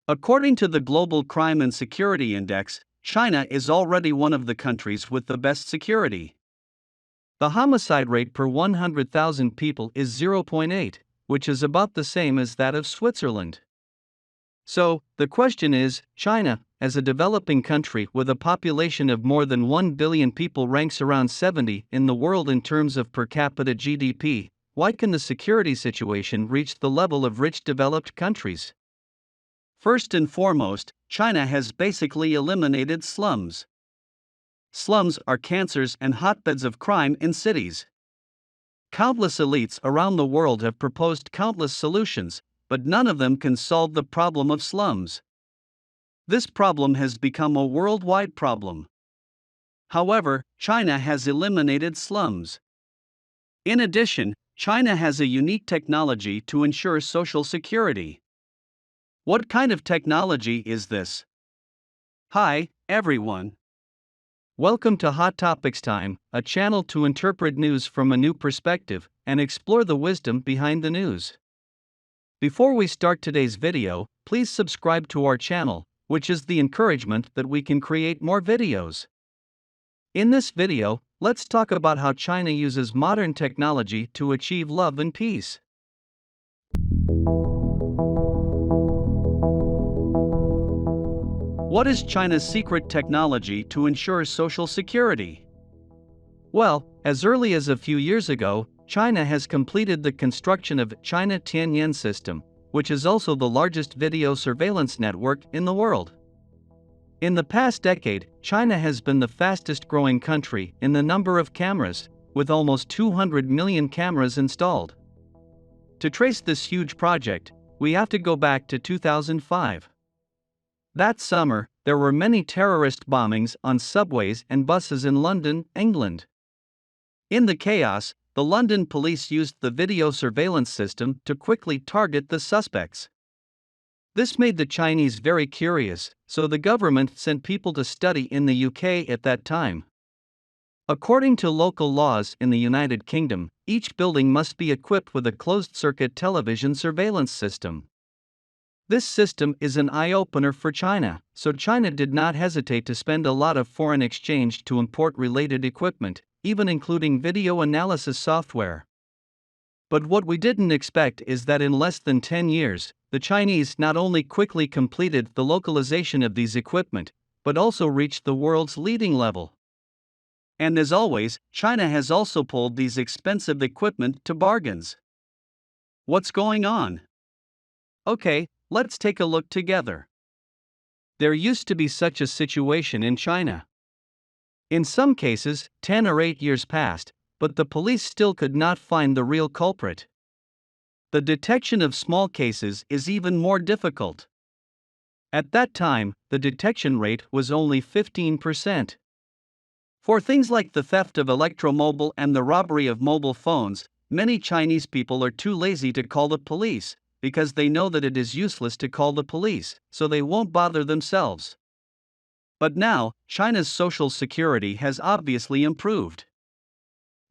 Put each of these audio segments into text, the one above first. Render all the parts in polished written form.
According to the Global Crime and Security Index, China is already one of the countries with the best security. The homicide rate per 100,000 people is 0.8, which is about the same as that of Switzerland. So, the question is, China, as a developing country with a population of more than 1 billion people, ranks around 70 in the world in terms of per capita GDP. Why can the security situation reach the level of rich developed countries? First and foremost, China has basically eliminated slums. Slums are cancers and hotbeds of crime in cities. Countless elites around the world have proposed countless solutions, but none of them can solve the problem of slums. This problem has become a worldwide problem. However, China has eliminated slums. In addition, China has a unique technology to ensure social security. What kind of technology is this? Hi, everyone. Welcome to Hot Topics Time, a channel to interpret news from a new perspective and explore the wisdom behind the news. Before we start today's video, please subscribe to our channel, which is the encouragement that we can create more videos. In this video, let's talk about how China uses modern technology to achieve love and peace. What is China's secret technology to ensure social security? Well, as early as a few years ago, China has completed the construction of China Tianyan system, which is also the largest video surveillance network in the world. In the past decade, China has been the fastest growing country in the number of cameras, with almost 200 million cameras installed. To trace this huge project, we have to go back to 2005. That summer, there were many terrorist bombings on subways and buses in London, England. In the chaos, the London police used the video surveillance system to quickly target the suspects. This made the Chinese very curious, so the government sent people to study in the UK at that time. According to local laws in the United Kingdom, each building must be equipped with a closed-circuit television surveillance system. This system is an eye-opener for China, so China did not hesitate to spend a lot of foreign exchange to import related equipment, even including video analysis software. But what we didn't expect is that in less than 10 years, the Chinese not only quickly completed the localization of these equipment, but also reached the world's leading level. And as always, China has also pulled these expensive equipment to bargains. What's going on? Okay, let's take a look together. There used to be such a situation in China. In some cases, 10 or 8 years passed, but the police still could not find the real culprit. The detection of small cases is even more difficult. At that time, the detection rate was only 15%. For things like the theft of electromobile and the robbery of mobile phones, many Chinese people are too lazy to call the police, because they know that it is useless to call the police, so they won't bother themselves. But now, China's social security has obviously improved.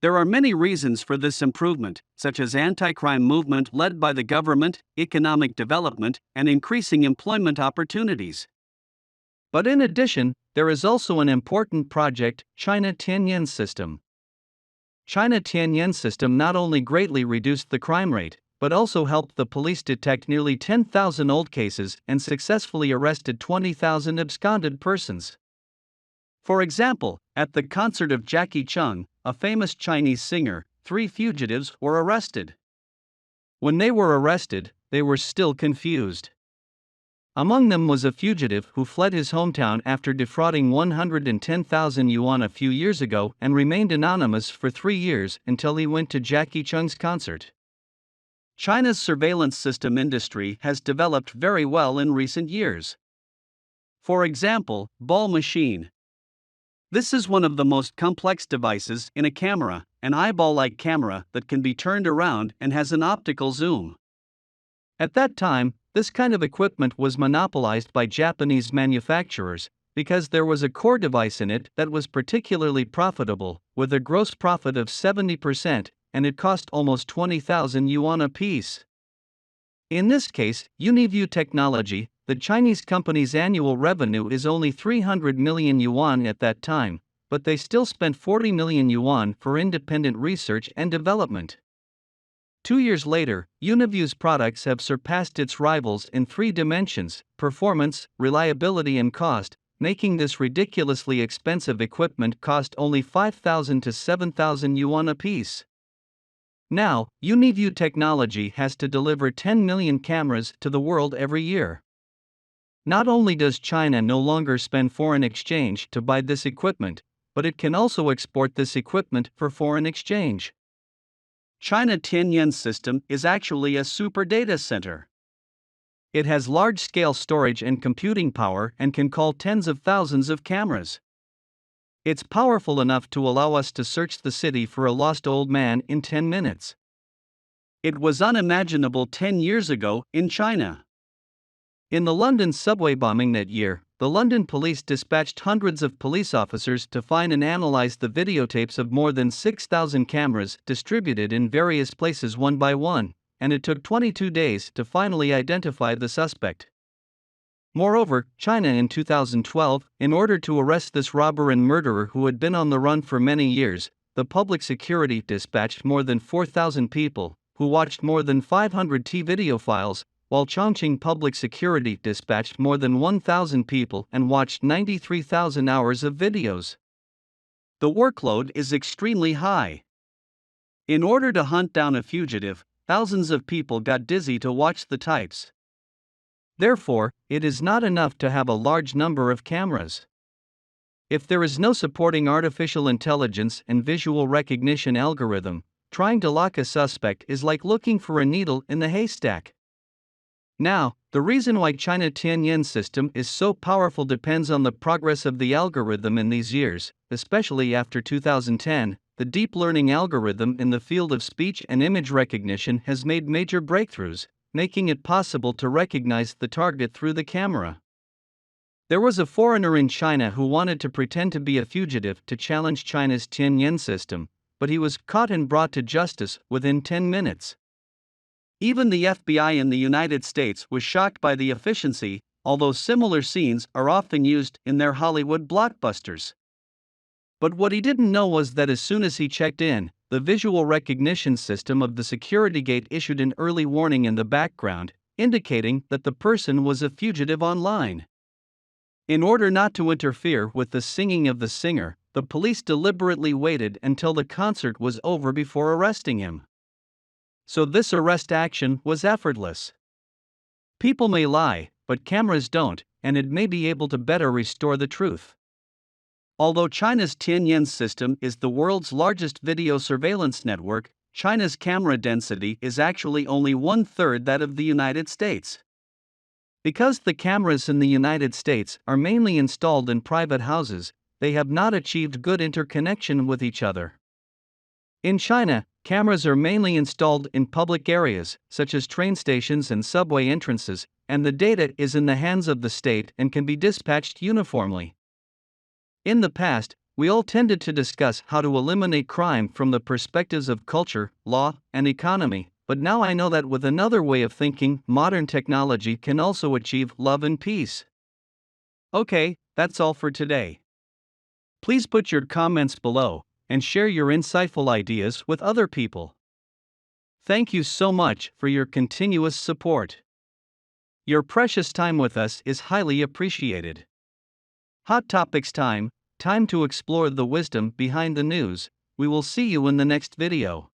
There are many reasons for this improvement, such as anti-crime movement led by the government, economic development, and increasing employment opportunities. But in addition, there is also an important project, China Tianyan system. China Tianyan system not only greatly reduced the crime rate, but also helped the police detect nearly 10,000 old cases and successfully arrested 20,000 absconded persons. For example, at the concert of Jackie Chan, a famous Chinese singer, 3 fugitives were arrested. When they were arrested, they were still confused. Among them was a fugitive who fled his hometown after defrauding 110,000 yuan a few years ago and remained anonymous for 3 years until he went to Jackie Chan's concert. China's surveillance system industry has developed very well in recent years. For example, ball machine. This is one of the most complex devices in a camera, an eyeball-like camera that can be turned around and has an optical zoom. At that time, this kind of equipment was monopolized by Japanese manufacturers, because there was a core device in it that was particularly profitable, with a gross profit of 70%, and it cost almost 20,000 yuan apiece. In this case, Uniview technology, the Chinese company's annual revenue is only 300 million yuan at that time, but they still spent 40 million yuan for independent research and development. 2 years later, Uniview's products have surpassed its rivals in 3 dimensions: performance, reliability, and cost, making this ridiculously expensive equipment cost only 5,000 to 7,000 yuan apiece. Now, Uniview technology has to deliver 10 million cameras to the world every year. Not only does China no longer spend foreign exchange to buy this equipment, but it can also export this equipment for foreign exchange. China Tianyan system is actually a super data center. It has large-scale storage and computing power and can call tens of thousands of cameras. It's powerful enough to allow us to search the city for a lost old man in 10 minutes. It was unimaginable 10 years ago in China. In the London subway bombing that year, the London police dispatched hundreds of police officers to find and analyze the videotapes of more than 6,000 cameras distributed in various places one by one, and it took 22 days to finally identify the suspect. Moreover, China in 2012, in order to arrest this robber and murderer who had been on the run for many years, the public security dispatched more than 4,000 people, who watched more than 500 video files, while Chongqing Public Security dispatched more than 1,000 people and watched 93,000 hours of videos. The workload is extremely high. In order to hunt down a fugitive, thousands of people got dizzy to watch the types. Therefore, it is not enough to have a large number of cameras. If there is no supporting artificial intelligence and visual recognition algorithm, trying to lock a suspect is like looking for a needle in the haystack. Now, the reason why China Tianyan system is so powerful depends on the progress of the algorithm in these years, especially after 2010. The deep learning algorithm in the field of speech and image recognition has made major breakthroughs, making it possible to recognize the target through the camera. There was a foreigner in China who wanted to pretend to be a fugitive to challenge China's Tianyan system, but he was caught and brought to justice within 10 minutes. Even the FBI in the United States was shocked by the efficiency, although similar scenes are often used in their Hollywood blockbusters. But what he didn't know was that as soon as he checked in, the visual recognition system of the security gate issued an early warning in the background, indicating that the person was a fugitive online. In order not to interfere with the singing of the singer, the police deliberately waited until the concert was over before arresting him. So this arrest action was effortless. People may lie, but cameras don't, and it may be able to better restore the truth. Although China's Tianyan system is the world's largest video surveillance network, China's camera density is actually only 1/3 that of the United States. Because the cameras in the United States are mainly installed in private houses, they have not achieved good interconnection with each other. In China, cameras are mainly installed in public areas, such as train stations and subway entrances, and the data is in the hands of the state and can be dispatched uniformly. In the past, we all tended to discuss how to eliminate crime from the perspectives of culture, law, and economy, but now I know that with another way of thinking, modern technology can also achieve love and peace. Okay, that's all for today. Please put your comments below and share your insightful ideas with other people. Thank you so much for your continuous support. Your precious time with us is highly appreciated. Hot Topics time to explore the wisdom behind the news. We will see you in the next video.